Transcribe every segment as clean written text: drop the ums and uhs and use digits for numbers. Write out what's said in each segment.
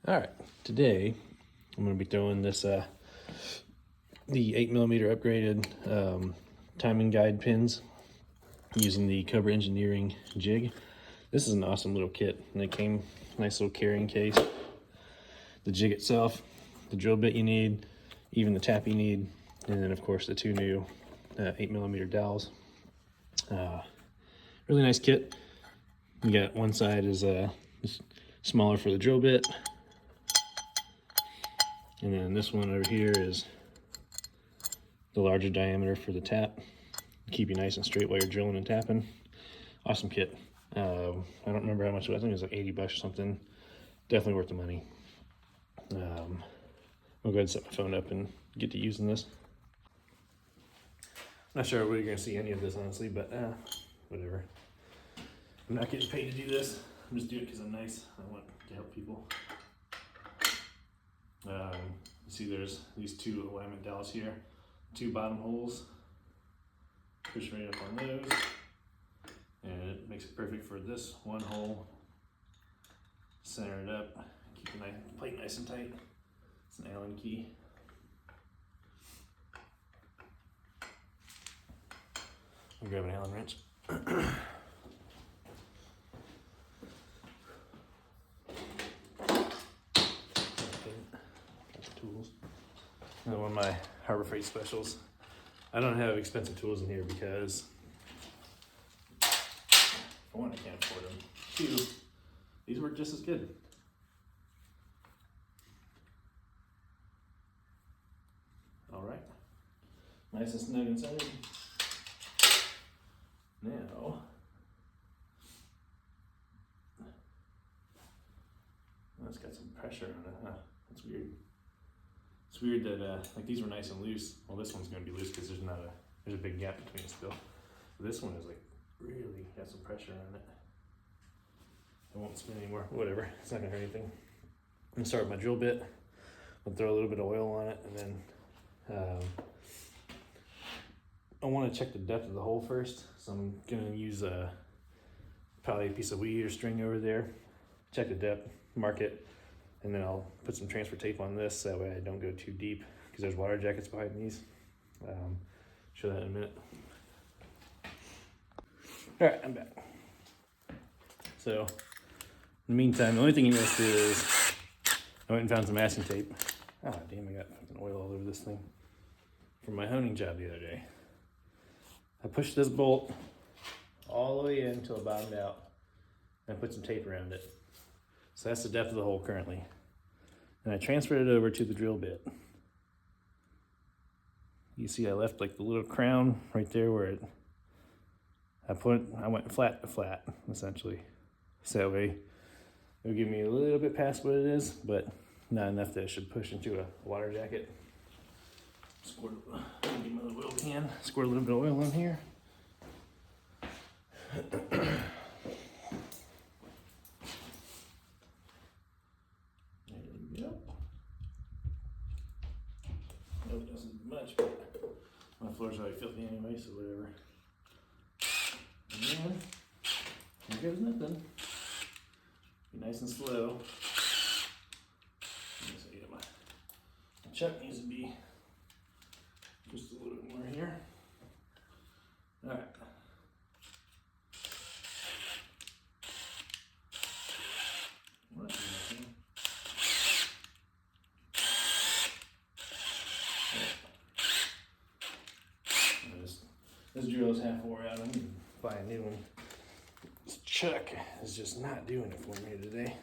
All right, today I'm going to be throwing this the 8mm upgraded timing guide pins using the Cobra Engineering jig. This is an awesome little kit, and it came nice little carrying case. The jig itself, the drill bit you need, even the tap you need, and then of course the two new 8mm dowels. Really nice kit. You got one side is smaller for the drill bit. And then this one over here is the larger diameter for the tap. Keep you nice and straight while you're drilling and tapping. Awesome kit. I don't remember how much it was. I think it was like 80 bucks or something. Definitely worth the money. I'll go ahead and set my phone up and get to using this. I'm not sure where you're going to see any of this, honestly, but whatever. I'm not getting paid to do this. I'm just doing it because I'm nice. I want to help people. See, there's these two alignment dowels here, two bottom holes. Push right up on those, and it makes it perfect for this one hole. Center it up, keep the plate nice and tight. It's an Allen key. I'll grab an Allen wrench. Tools. Another one of my Harbor Freight specials. I don't have expensive tools in here because, for one, I can't afford them. Two, these work just as good. All right, nice and snug and centered. Now, that's got some pressure on it, huh? That's weird. It's weird that like these were nice and loose. Well, this one's going to be loose because there's a big gap between it still. But this one is like really got some pressure on it. It won't spin anymore. Whatever. It's not going to hurt anything. I'm going to start with my drill bit. I'll throw a little bit of oil on it, and then I want to check the depth of the hole first. So I'm going to use probably a piece of weed or string over there. Check the depth, mark it. And then I'll put some transfer tape on this, that way I don't go too deep, because there's water jackets behind these. Show that in a minute. All right, I'm back. So, in the meantime, the only thing you missed is I went and found some masking tape. Ah, damn, I got fucking oil all over this thing from my honing job the other day. I pushed this bolt all the way in until it bottomed out, and I put some tape around it. So that's the depth of the hole currently. And I transferred it over to the drill bit. You see I left like the little crown right there where I went flat to flat, essentially. So that way it'll give me a little bit past what it is, but not enough that it should push into a water jacket. Get my little oil can, squirt a little bit of oil in here. It doesn't do much, but my floor's already filthy anyway, so whatever. And then, here goes nothing. Be nice and slow. My chuck needs to be just a little bit more here. All right. This drill is half wore out. I'm going to buy a new one. This chuck is just not doing it for me today.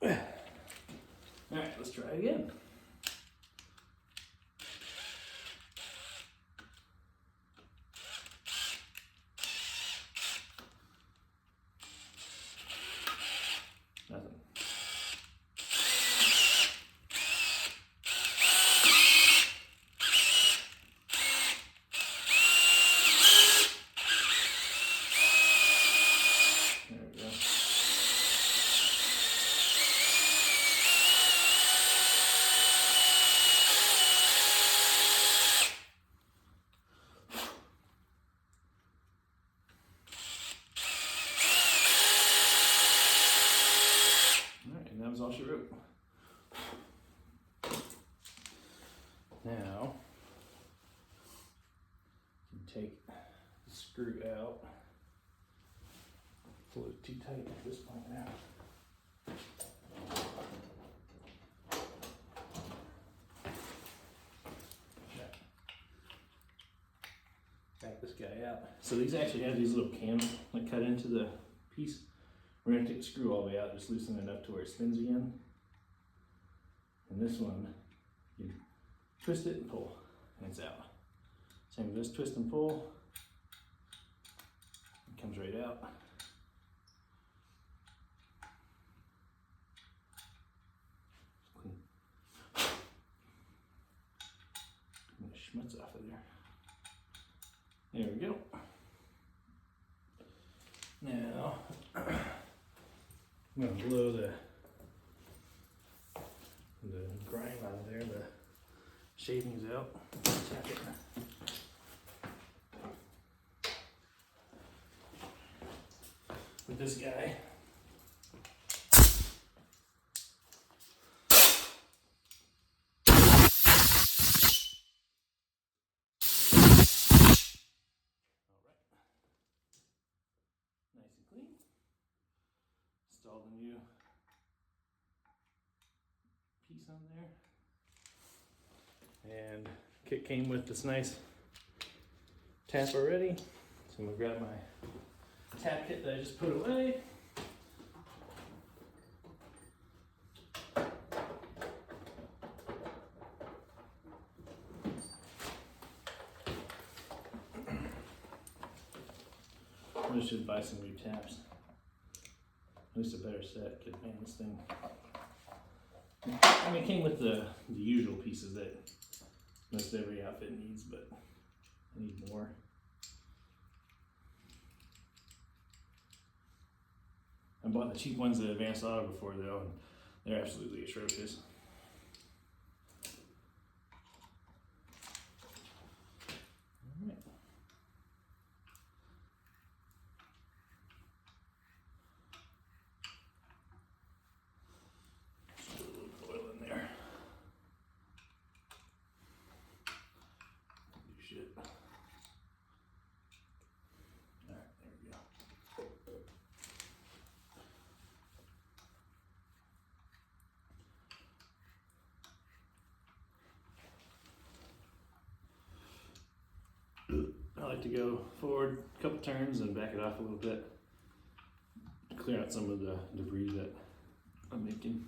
All right, let's try again. Nothing. that was all she wrote. Now, you take the screw out. Pull it too tight at this point now. Back this guy out. So these actually have these little cams that cut into the piece. We're going to take the screw all the way out, just loosen it up to where it spins again. And this one, you twist it and pull, and it's out. Same with this, twist and pull. It comes right out. Clean. Get the schmutz off of there. There we go. Now, I'm going to blow the grime out of there, the shavings out. Tap it. With this guy. Nice and clean. Install the new piece on there. And kit came with this nice tap already. So I'm gonna grab my tap kit that I just put away. I should buy some new taps. At least a better set. Could man, this thing. I mean, it came with the usual pieces that most every outfit needs, but I need more. I bought the cheap ones at Advanced Auto before though, and they're absolutely atrocious. I like to go forward a couple turns and back it off a little bit to clear out some of the debris that I'm making.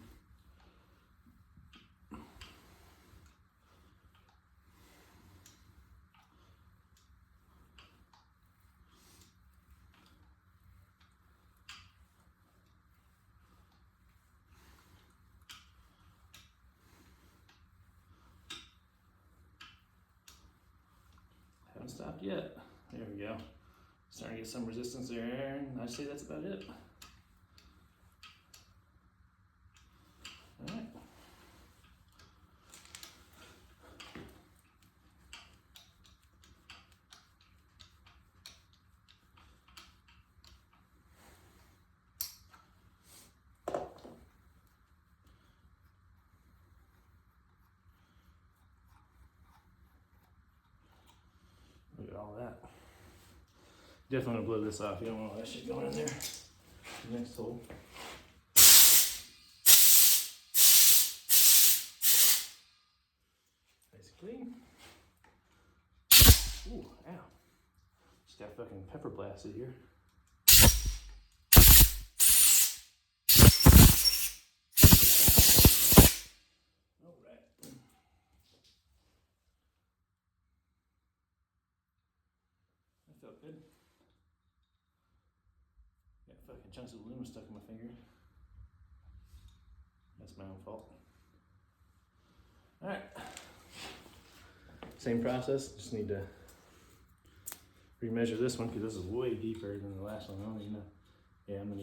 Haven't stopped yet. There we go. Starting to get some resistance there, and I'd say that's about it. All right. Look at all that. Definitely want to blow this off. You don't want all that shit going in there. Next hole. Nice and clean. Ooh, ow. Just got fucking pepper blasted here. Alright. That felt good. Got fucking chunks of aluminum stuck in my finger. That's my own fault. Alright. Same process, just need to remeasure this one because this is way deeper than the last one. I don't even know. Yeah, I'm gonna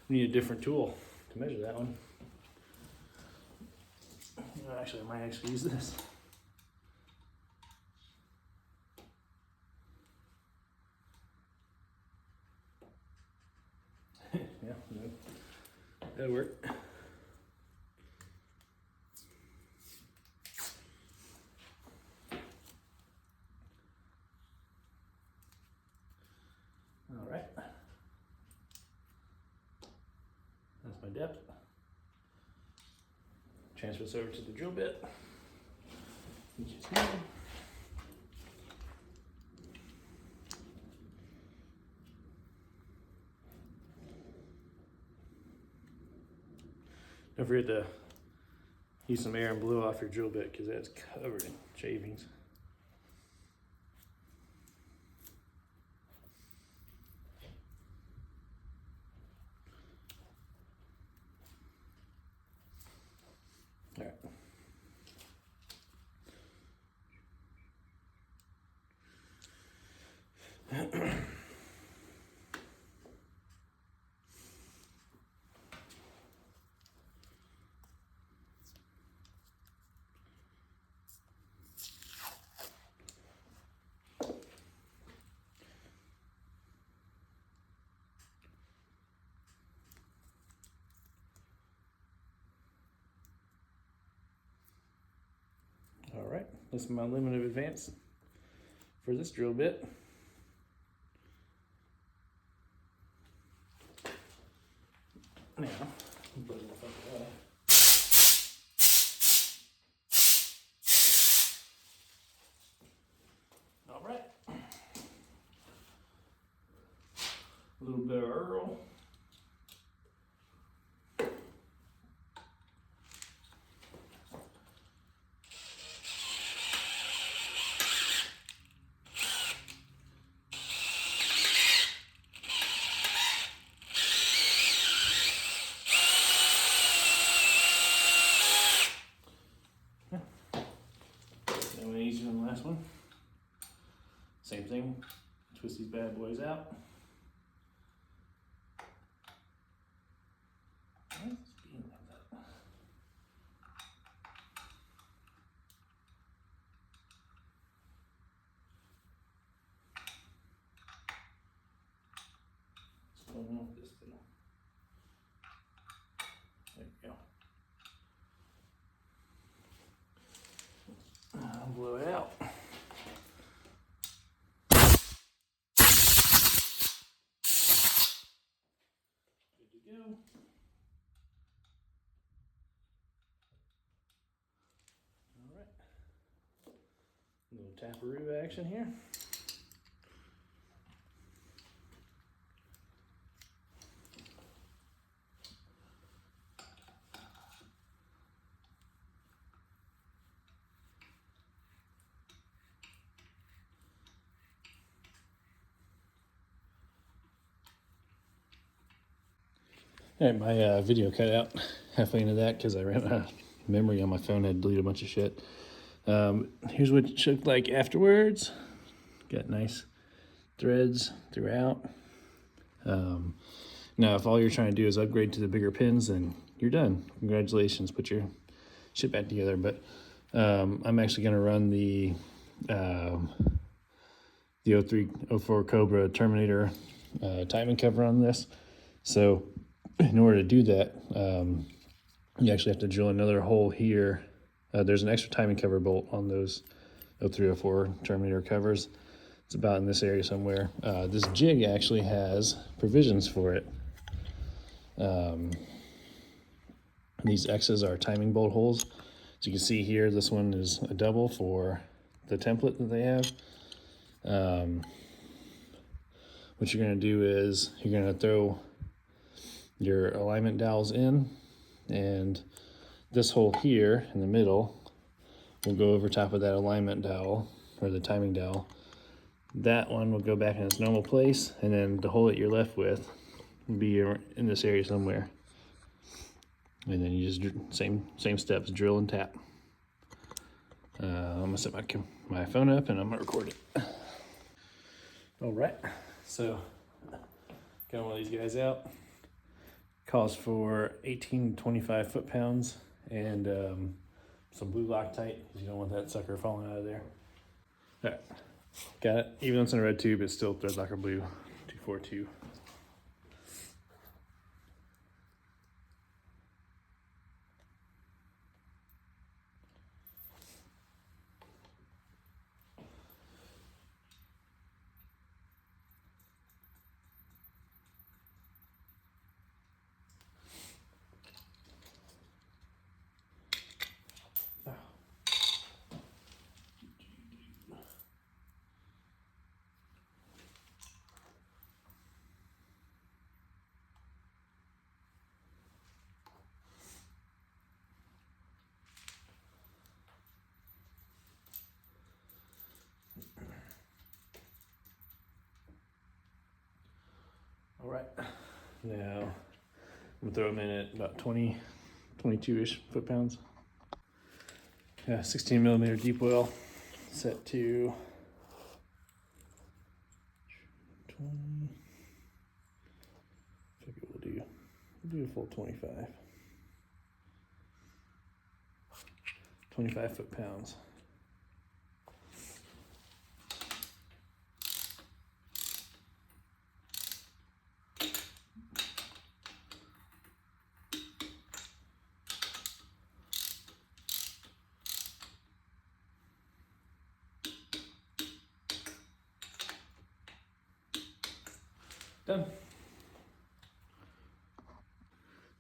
need a different tool to measure that one. You know, actually, I might actually use this. Yeah, that'll work. depth. Transfer this over to the drill bit. Which is here. Don't forget to use some air and blow off your drill bit because that's covered in shavings. All right. All right, this is my limit of advance for this drill bit. Now, put it in front of that. All right, a little bit of Earl. Easier than the last one. Same thing, twist these bad boys out. Why is this being like that? What's going on with this thing? There you go. I'll blow it out. Good to go. All right. A little taparoo action here. All right, my video cut out halfway into that because I ran out of memory on my phone. I had deleted a bunch of shit. Here's what it looked like afterwards. Got nice threads throughout. Now, if all you're trying to do is upgrade to the bigger pins, then you're done. Congratulations, put your shit back together. But I'm actually going to run the 0304 Cobra Terminator timing cover on this. So in order to do that, you actually have to drill another hole here. There's an extra timing cover bolt on those 0304 Terminator covers. It's about in this area somewhere. This jig actually has provisions for it. These X's are timing bolt holes. So you can see here, this one is a double for the template that they have. What you're going to do is you're going to throw your alignment dowels in, and this hole here in the middle will go over top of that alignment dowel, or the timing dowel. That one will go back in its normal place, and then the hole that you're left with will be in this area somewhere. And then you just same steps, drill and tap. I'm gonna set my phone up and I'm gonna record it. All right, so got one of these guys out. Calls for 18 to 25 foot-pounds and some blue Loctite, because you don't want that sucker falling out of there. All right, got it. Even though it's in a red tube, it's still thread locker blue 242. now I'm gonna throw them in at about 20, 22-ish foot-pounds. Yeah, 16 millimeter deep well, set to 20. I think we'll do a full 25. 25 foot-pounds. Done.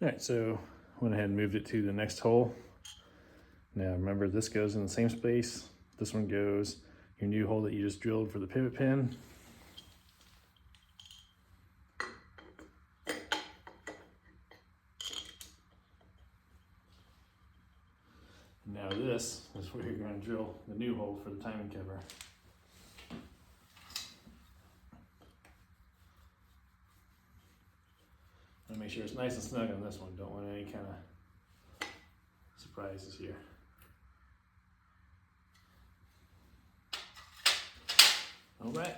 All right, so went ahead and moved it to the next hole. Now remember, this goes in the same space. This one goes your new hole that you just drilled for the pivot pin. Now this is where you're going to drill the new hole for the timing cover. And make sure it's nice and snug on this one. Don't want any kind of surprises here. All right.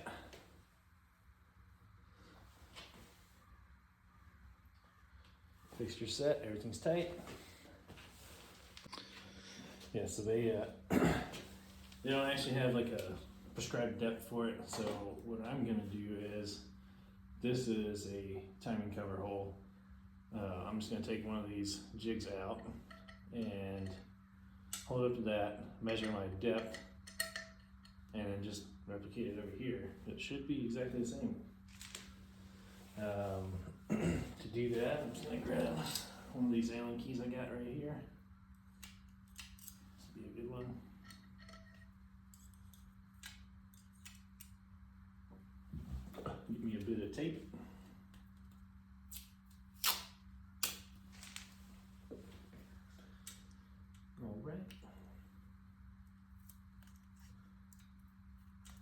Fixture set, everything's tight. Yeah, so they don't actually have like a prescribed depth for it. So what I'm gonna do is, this is a timing cover hole. I'm just gonna take one of these jigs out and hold it up to that, measure my depth, and then just replicate it over here. It should be exactly the same. To do that, I'm just gonna grab one of these Allen keys I got right here. This would be a good one. Give me a bit of tape. All right.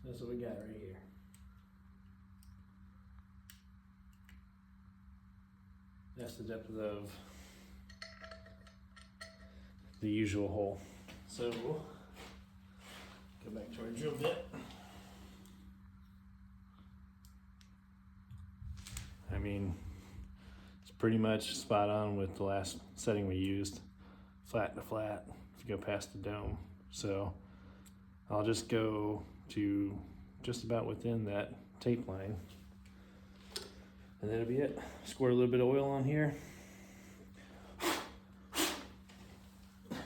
That's what we got right here. That's the depth of the usual hole. So go back to our drill bit. I mean, it's pretty much spot on with the last setting we used, flat to flat, if you go past the dome. So I'll just go to just about within that tape line. And that'll be it. Squirt a little bit of oil on here.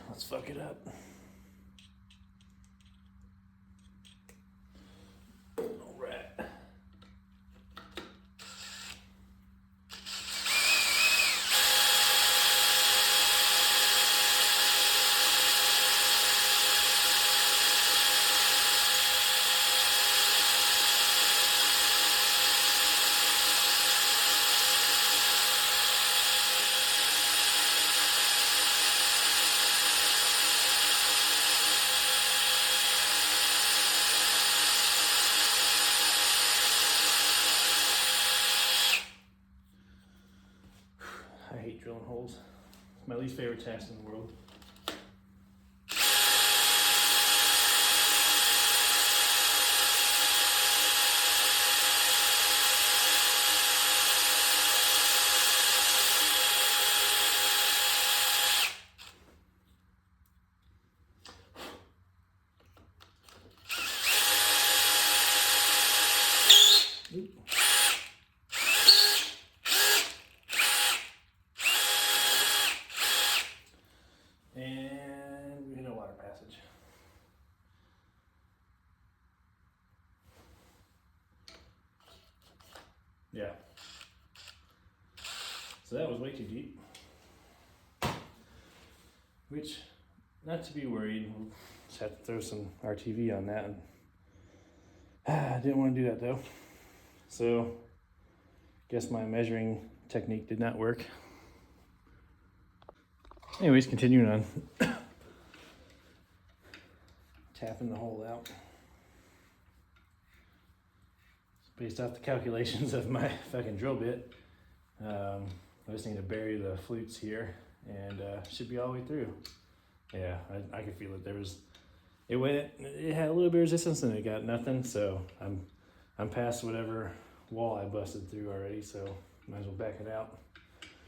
Let's fuck it up. All right. I hate drilling holes. It's my least favorite task in the world. And we hit a water passage. Yeah. So that was way too deep. Which, not to be worried, we'll just have to throw some RTV on that. I didn't want to do that though. So, guess my measuring technique did not work. Anyways, continuing on. Tapping the hole out. Based off the calculations of my fucking drill bit, I just need to bury the flutes here, and should be all the way through. Yeah, I could feel it. It had a little bit of resistance, and it got nothing. So I'm past whatever wall I busted through already. So might as well back it out.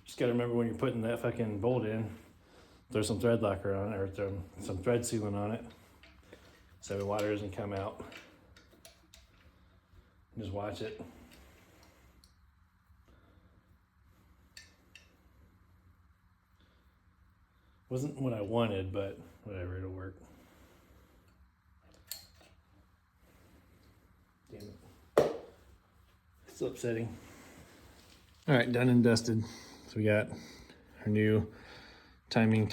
Just gotta remember when you're putting that fucking bolt in, throw some thread locker on it, or throw some thread sealant on it, so the water doesn't come out. Just watch it. Wasn't what I wanted, but whatever, it'll work. Damn it. It's upsetting. All right, done and dusted. So we got our new timing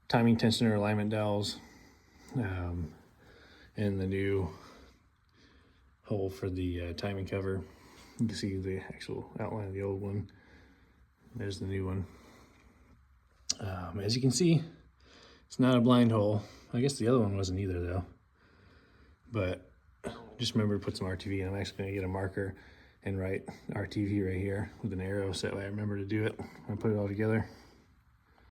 tensioner alignment dowels, and the new hole for the timing cover. You can see the actual outline of the old one. There's the new one. As you can see, it's not a blind hole. I guess the other one wasn't either though. But just remember to put some RTV in. I'm actually gonna get a marker and write RTV right here with an arrow so that way I remember to do it when I put it all together.